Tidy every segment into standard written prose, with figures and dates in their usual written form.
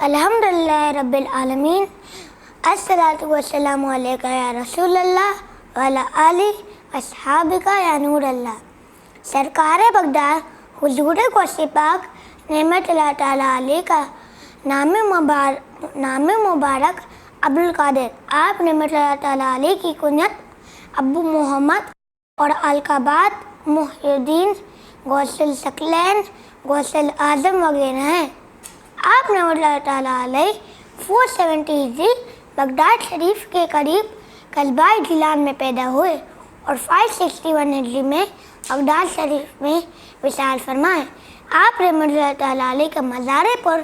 الحمدللہ رب العالمین، الصلاۃ والسلام علیکہ یا رسول اللہ وعلی آلہ اصحابہ یا نور اللہ۔ سرکار بغداد حضور غوث پاک نعمت اللہ تعالیٰ علیہ کا نام مبارک عبدالقادر، آپ نعمت اللہ تعالیٰ علیہ کی کنیت ابو محمد اور القابات محی الدین، غوث الثقلین، غوث الاعظم وغیرہ ہیں۔ آپ نعمت اللہ تعالیٰ علیہ 470 ہجری بغداد شریف کے قریب قلبہ جیلان میں پیدا ہوئے اور 561 ہجری میں بغداد شریف میں وصال فرمائے۔ آپ رحمۃ اللہ تعالیٰ علیہ کا مزار پر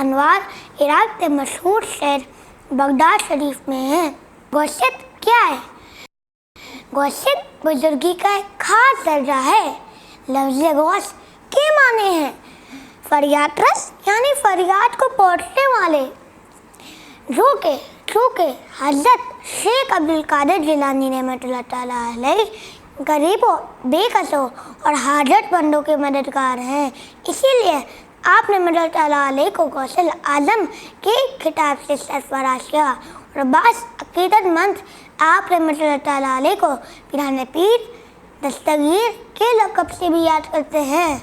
انوار عراق کے مشہور شہر بغداد شریف میں ہے۔ غوثیت کیا ہے؟ غوثیت بزرگی کا ایک خاص درجہ ہے۔ لفظ غوث کے معنی ہیں فریاد رس، یعنی فریاد کو پہنچنے والے، جو کہ حضرت شیخ عبدالقادر جیلانی رحمۃ اللہ تعالیٰ علیہ غریبوں، بے کسوں اور حاجت مندوں کے مددگار ہیں۔ اسی لیے آپ نے رحمۃ اللہ تعالیٰ علیہ کو غوث الاعظم کے خطاب سے سرفراز کیا، اور بعض عقیدت مند آپ رحمۃ اللہ تعالیٰ علیہ کو پیران پیر دستگیر کے لقب سے بھی یاد کرتے ہیں۔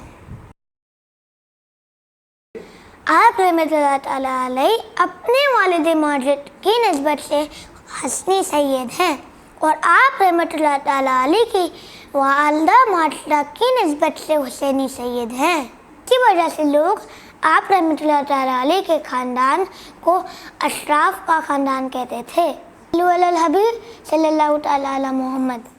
آپ رحمۃ اللہ تعالیٰ علیہ اپنے والد ماجد کی نسبت سے حسنی سید ہیں، اور آپ رحمۃ اللہ تعالیٰ علیہ کی والدہ ماجدہ کی نسبت سے حسینی سید ہیں۔ اسی وجہ سے لوگ آپ رحمۃ اللہ تعالیٰ علیہ کے خاندان کو اشراف کا خاندان کہتے تھے۔ صلی اللہ علیہ محمد۔